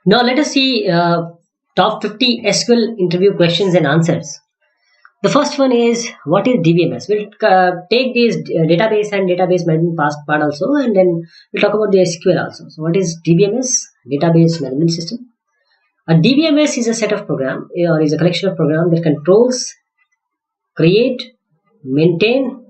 Now let us see top 50 SQL interview questions and answers. The first one is, what is DBMS? We'll take this database and database management past part also, and then we'll talk about the SQL also. So what is DBMS? Database Management System. A DBMS is a set of program or is a collection of program that controls, create, maintain,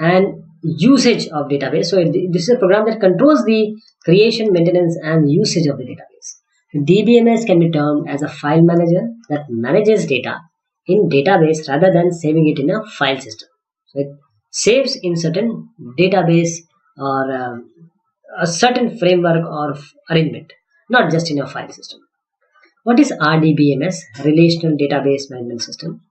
and usage of database. So this is a program that controls the creation, maintenance, and usage of the database. DBMS can be termed as a file manager that manages data in database rather than saving it in a file system. So it saves in certain database or a certain framework or arrangement, not just in a file system. What is RDBMS? Relational Database Management System.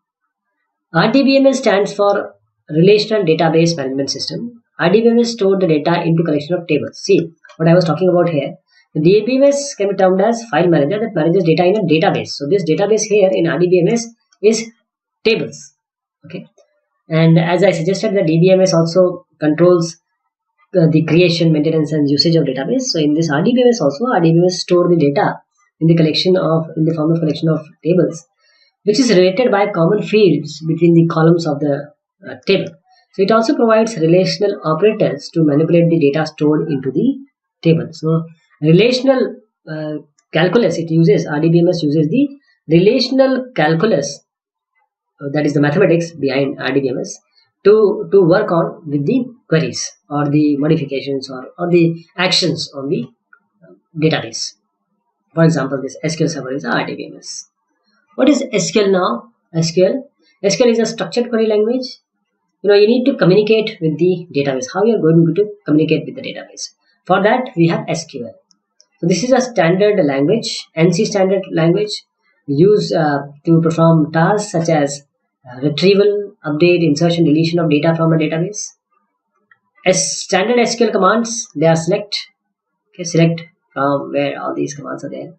RDBMS stands for Relational Database Management System. RDBMS stores the data into collection of tables. See what I was talking about here. The DBMS can be termed as file manager that manages data in a database. So this database here in RDBMS is tables. Okay, and as I suggested, the DBMS also controls the creation, maintenance, and usage of database. So in this RDBMS also, RDBMS store the data in the form of collection of tables, which is related by common fields between the columns of the table. So it also provides relational operators to manipulate the data stored into the table. So relational calculus, it uses RDBMS uses the relational calculus, that is the mathematics behind RDBMS, to work on with the queries or the modifications or the actions on the database. For example, this SQL server is RDBMS. What is SQL now? SQL is a structured query language. You need to communicate with the database. How you are going to communicate with the database? For that, we have SQL. So this is a standard language, NC standard language, used to perform tasks such as retrieval, update, insertion, deletion of data from a database. As standard SQL commands, they are select from where all these commands are there.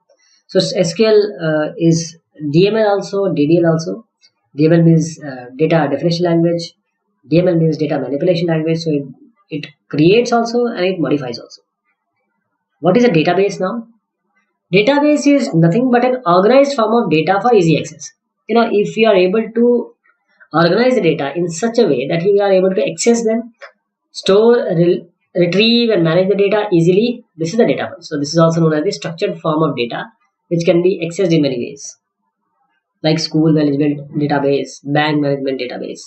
So SQL is DML also, DDL also. DML means data definition language. DML means data manipulation language. So it creates also and it modifies also. What is a database now? Database is nothing but an organized form of data for easy access. If you are able to organize the data in such a way that you are able to access them, store, retrieve, and manage the data easily, this is the database. So this is also known as the structured form of data, which can be accessed in many ways, like school management database, bank management database.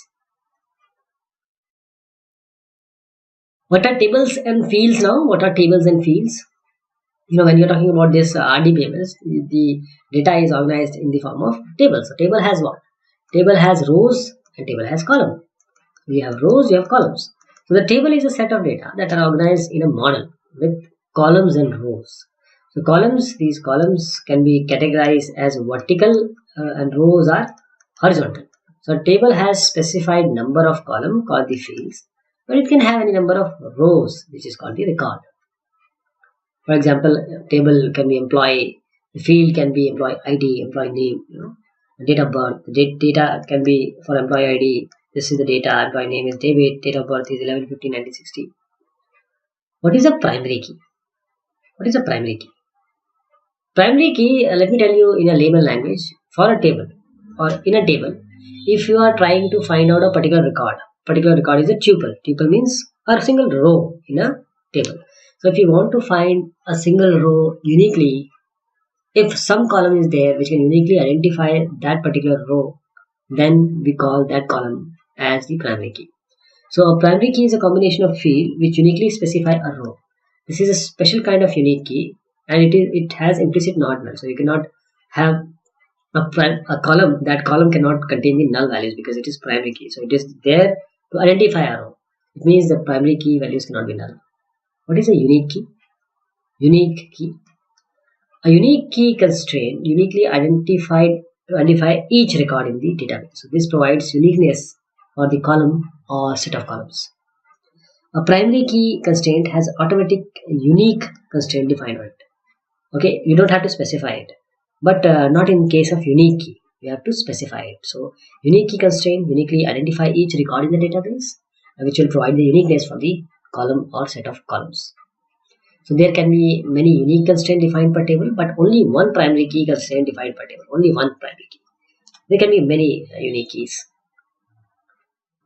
What are tables and fields now? What are tables and fields? When you're talking about this RDBMS, the data is organized in the form of tables. So table has what? Table has rows and table has columns. We have rows, you have columns. So the table is a set of data that are organized in a model with columns and rows. So these columns can be categorized as vertical and rows are horizontal. So a table has specified number of columns called the fields, but it can have any number of rows, which is called the record. For example, table can be employee, the field can be employee ID, employee name, date of birth. Data can be for employee ID. This is the data. Employee name is David. Date of birth is 11/15/1960. What is a primary key? What is a primary key? Primary key, let me tell you in a layman language, for a table or in a table, if you are trying to find out a particular record is a tuple. Tuple means a single row in a table. So if you want to find a single row uniquely, if some column is there which can uniquely identify that particular row, then we call that column as the primary key. So a primary key is a combination of field which uniquely specify a row. This is a special kind of unique key, and it has implicit not null. So you cannot have a column. That column cannot contain the null values because it is primary key. So it is there to identify a row. It means the primary key values cannot be null. What is a unique key? Unique key. A unique key constraint uniquely identified to identify each record in the database. So this provides uniqueness for the column or set of columns. A primary key constraint has automatic unique constraint defined on it. Okay, you don't have to specify it, but not in case of unique key. You have to specify it. So unique key constraint uniquely identify each record in the database, which will provide the uniqueness for the column or set of columns. So there can be many unique constraints defined per table, but only one primary key constraint defined per table. Only one primary key. There can be many unique keys.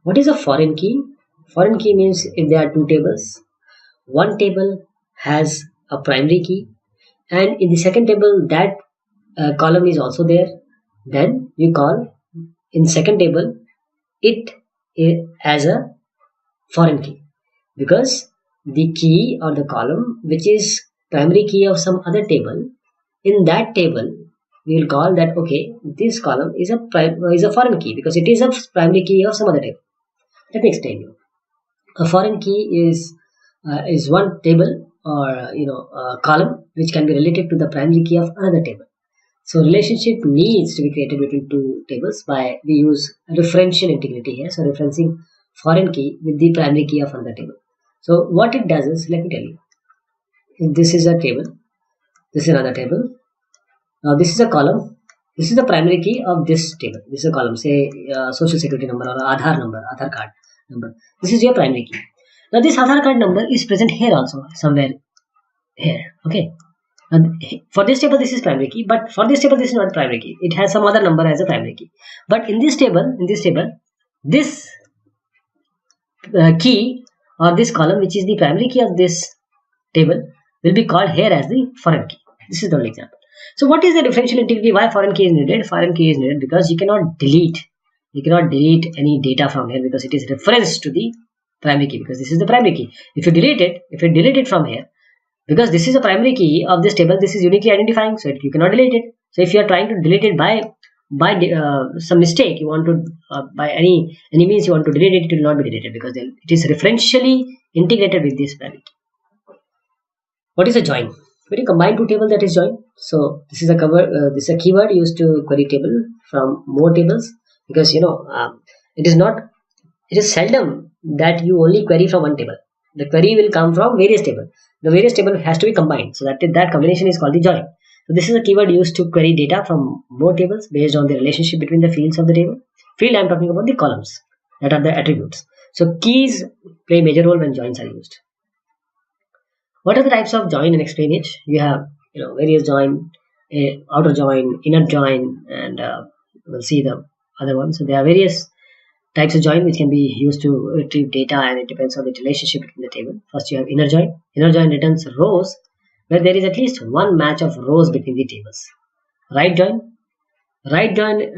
What is a foreign key? Foreign key means if there are two tables, one table has a primary key, and in the second table that column is also there, then we call in second table it as a foreign key, because the key or the column which is primary key of some other table, in that table we will call that okay, this column is a foreign key because it is a primary key of some other table. Let me explain you. A foreign key is one table or a column which can be related to the primary key of another table. So relationship needs to be created between two tables by we use referential integrity here. So referencing foreign key with the primary key of another table. So what it does is, let me tell you. If this is a table, this is another table. Now this is a column. This is the primary key of this table. This is a column, say social security number or Aadhaar card number. This is your primary key. Now this Aadhaar card number is present here also, somewhere here. Okay. And for this table, this is primary key, but for this table, this is not primary key. It has some other number as a primary key. But in this table, this key or this column, which is the primary key of this table, will be called here as the foreign key. This is the only example. So what is the differential integrity? Why foreign key is needed? Foreign key is needed because you cannot delete any data from here because it is referenced to the primary key, because this is the primary key. If you delete it from here, because this is a primary key of this table, this is uniquely identifying, so you cannot delete it. So if you are trying to delete it by some mistake, you want to by any means you want to delete it, it will not be deleted because it is referentially integrated with this primary key. What is a join? When you combine two tables, that is join. So this is a this is a keyword used to query table from more tables, because it is seldom that you only query from one table. The query will come from various tables. The various table has to be combined, so that combination is called the join. So this is a keyword used to query data from more tables based on the relationship between the fields of the table. Field, I am talking about the columns, that are the attributes. So keys play a major role when joins are used. What are the types of join, and explain it? You have various join, outer join, inner join, and we'll see the other one. So there are various types of join which can be used to retrieve data, and it depends on the relationship between the table. First you have inner join. Inner join returns rows where there is at least one match of rows between the tables. Right join. Right join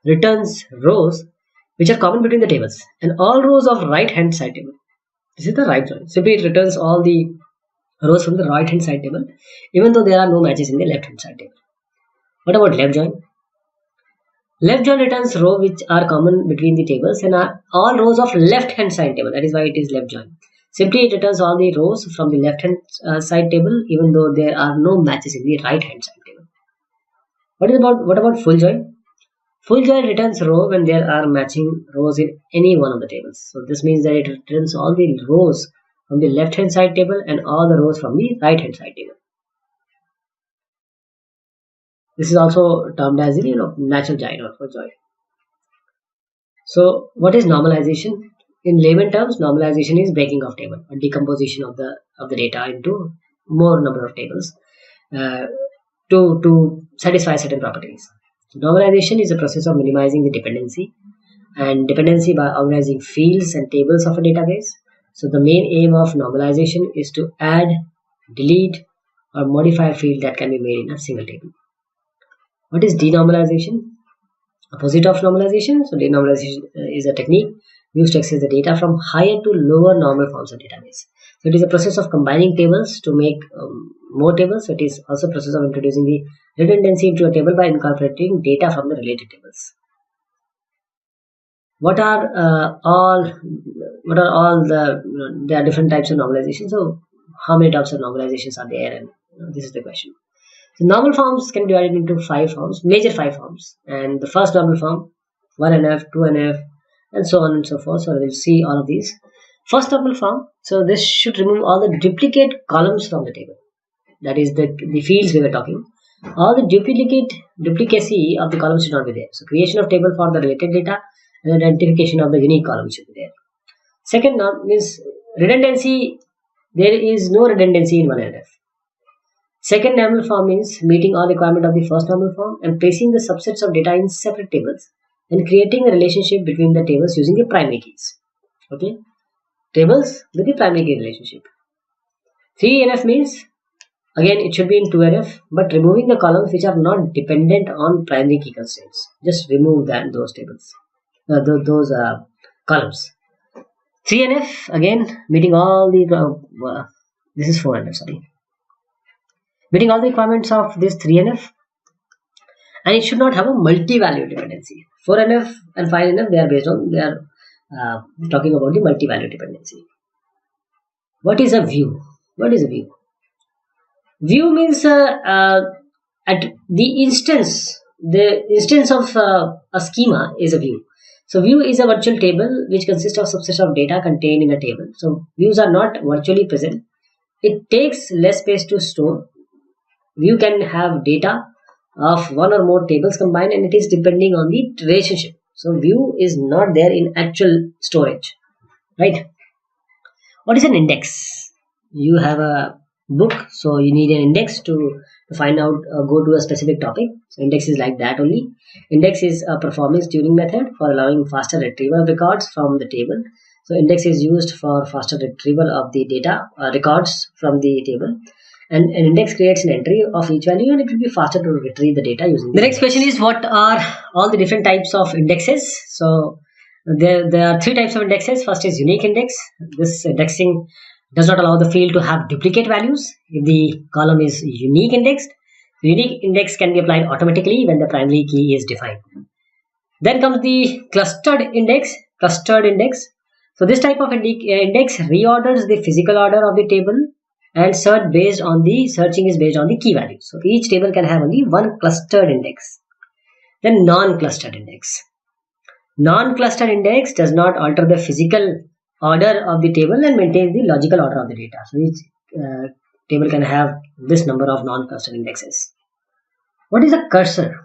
returns rows which are common between the tables and all rows of right hand side table. This is the right join. Simply it returns all the rows from the right hand side table even though there are no matches in the left hand side table. What about left join? Left join returns rows which are common between the tables and are all rows of left hand side table. That is why it is left join. Simply it returns all the rows from the left hand side table even though there are no matches in the right hand side table. What about full join? Full join returns row when there are matching rows in any one of the tables. So this means that it returns all the rows from the left hand side table and all the rows from the right hand side table. This is also termed as natural join or full join. So what is normalization? In layman terms, normalization is breaking of table or decomposition of the data into more number of tables to satisfy certain properties. Normalization is a process of minimizing the dependency by organizing fields and tables of a database. So the main aim of normalization is to add, delete, or modify a field that can be made in a single table. What is denormalization? Opposite of normalization. So denormalization is a technique used to access the data from higher to lower normal forms of database. So it is a process of combining tables to make more tables. So it is also a process of introducing the redundancy into a table by incorporating data from the related tables. There are different types of normalization. So how many types of normalizations are there? And this is the question. So normal forms can be divided into 5 forms, major 5 forms. And the first normal form, 1NF, 2NF, and so on and so forth. So we'll see all of these. First normal form. So this should remove all the duplicate columns from the table. That is the fields we were talking. All the duplicacy of the columns should not be there. So creation of table for the related data and identification of the unique column should be there. Second norm is redundancy There is no redundancy in one NF. Second normal form means meeting all requirement of the first normal form and placing the subsets of data in separate tables and creating a relationship between the tables using the primary keys. Okay, tables with the primary key relationship. 3NF means again it should be in 2NF, but removing the columns which are not dependent on primary key constraints. Just remove those tables, those columns. 3NF again meeting all the this is 4NF, sorry, meeting all the requirements of this 3NF, and it should not have a multi-value dependency. 4NF and 5NF, they are talking about the multi-value dependency. What is a view? What is a view? View means at the instance of a schema is a view. So view is a virtual table which consists of subsets of data contained in a table. So views are not virtually present. It takes less space to store. View can have data of one or more tables combined, and it is depending on the relationship. So view is not there in actual storage, right? What is an index? You have a book, so you need an index to find out, go to a specific topic. So index is like that only. Index is a performance tuning method for allowing faster retrieval of records from the table. So index is used for faster retrieval of the data records from the table, and an index creates an entry of each value, and it will be faster to retrieve the data using the next question is, what are all the different types of indexes? So there are three types of indexes. First is unique index. This indexing does not allow the field to have duplicate values if the column is unique indexed. The unique index can be applied automatically when the primary key is defined. Then comes the clustered index. So this type of index reorders the physical order of the table, and searching is based on the key values. So each table can have only one clustered index. Then non-clustered index. Non-clustered index does not alter the physical order of the table and maintains the logical order of the data. So each table can have this number of non-clustered indexes. What is a cursor?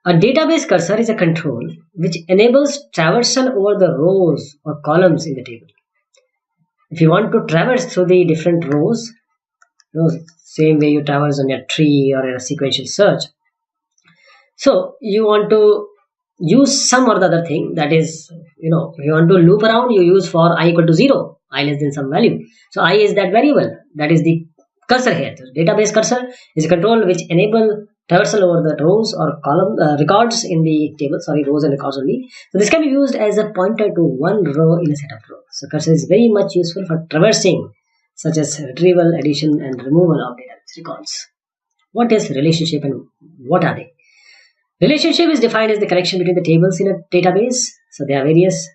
A database cursor is a control which enables traversal over the rows or columns in the table. If you want to traverse through the different rows, same way you traverse on a tree or in a sequential search, so you want to use some or the other thing, that is, if you want to loop around, you use for I equal to 0, I less than some value. So I is that variable, that is the cursor here. The database cursor is a control which enable traversal over the rows or column records in the table, rows and records only. So this can be used as a pointer to one row in a set of rows. So cursor is very much useful for traversing, such as retrieval, addition, and removal of database records. What is relationship and what are they? Relationship is defined as the connection between the tables in a database. So there are various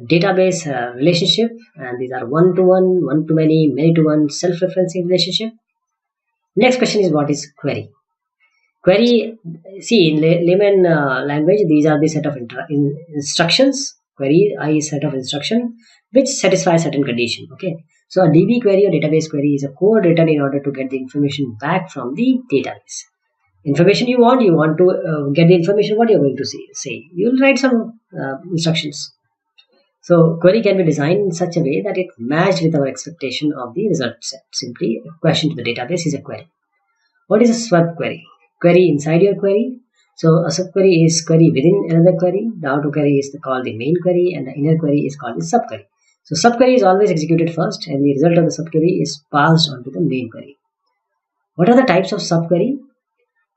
database relationship, and these are one-to-one, one-to-many, many-to-one, self-referencing relationship. Next question is, what is query? Query, see, in layman language, these are the set of instructions. Query is set of instruction which satisfy certain condition. Okay, so a DB query or database query is a code written in order to get the information back from the database. Information you want to get the information, what you're going to say. You will write some instructions. So query can be designed in such a way that it matched with our expectation of the result set. Simply a question to the database is a query. What is a sub query? Query inside your query. So a subquery is query within another query. The outer query is called the main query, and the inner query is called the subquery. So subquery is always executed first, and the result of the subquery is passed on to the main query. What are the types of subquery?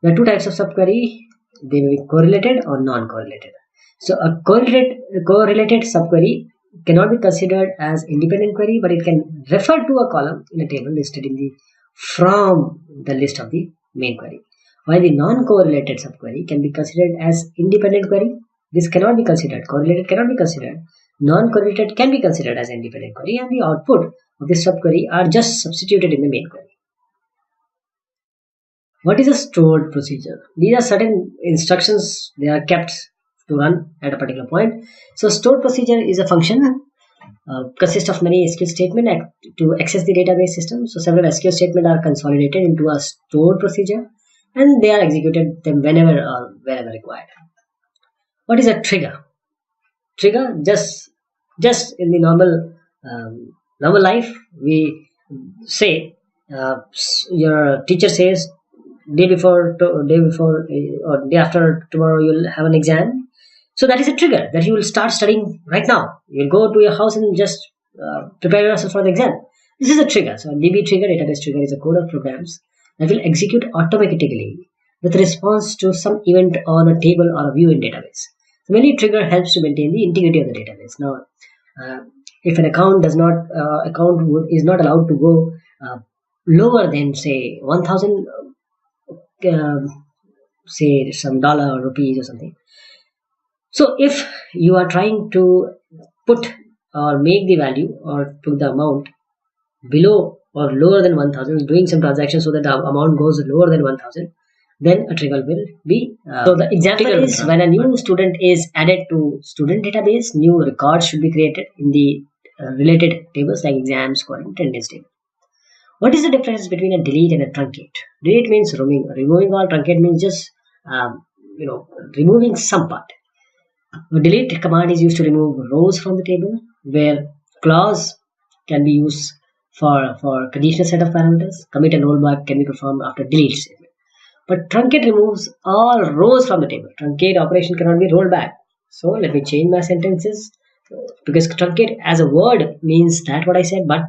There are two types of subquery. They may be correlated or non-correlated. So a correlated subquery cannot be considered as independent query, but it can refer to a column in a table listed from the list of the main query. While the non-correlated subquery can be considered as independent query, this cannot be considered. Correlated cannot be considered. Non-correlated can be considered as independent query, and the output of this subquery are just substituted in the main query. What is a stored procedure? These are certain instructions, they are kept to run at a particular point. So stored procedure is a function consists of many SQL statements to access the database system. So several SQL statements are consolidated into a stored procedure, and they are executed them whenever or wherever required. What is a trigger? Trigger, just in the normal normal life, we say your teacher says day before or day after tomorrow you'll have an exam. So that is a trigger that you will start studying right now. You'll go to your house and just prepare yourself for the exam. This is a trigger. So a DB trigger, database trigger, is a code of programs that will execute automatically with response to some event on a table or a view in database. So mainly trigger helps to maintain the integrity of the database. Now, if an account does not is not allowed to go lower than say 1,000, say some dollar or rupees or something. So if you are trying to put or make the value or put the amount below or lower than 1,000, doing some transaction so that the amount goes lower than 1,000, then a trigger will be. So the example is when a new student is added to student database, new records should be created in the related tables like exam, scoring, attendance table. What is the difference between a delete and a truncate? Delete means removing all. Truncate means just removing some part. A delete command is used to remove rows from the table, where clause can be used for conditional set of parameters. Commit and rollback can be performed after delete statement. But truncate removes all rows from the table. Truncate operation cannot be rolled back. So let me change my sentences, because truncate as a word means that what I said, but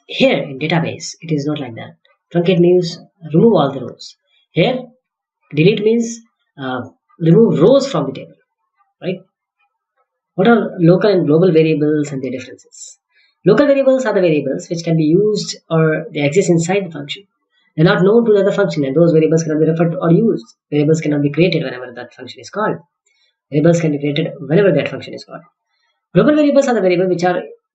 here in database it is not like that. Truncate means remove all the rows. Here delete means remove rows from the table, right? What are local and global variables and their differences? Local variables are the variables which can be used or they exist inside the function. They're not known to the other function, and those variables cannot be referred to or used. Variables cannot be created whenever that function is called. Variables can be created whenever that function is called. Global variables are the variables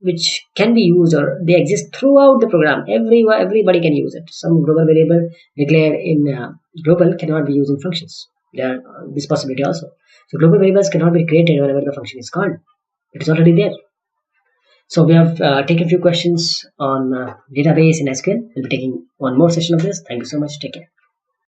which can be used or they exist throughout the program. Everybody can use it. Some global variable declared in global cannot be used in functions. There are this possibility also. So global variables cannot be created whenever the function is called. It is already there. So we have taken a few questions on database in SQL. We'll be taking one more session of this. Thank you so much. Take care.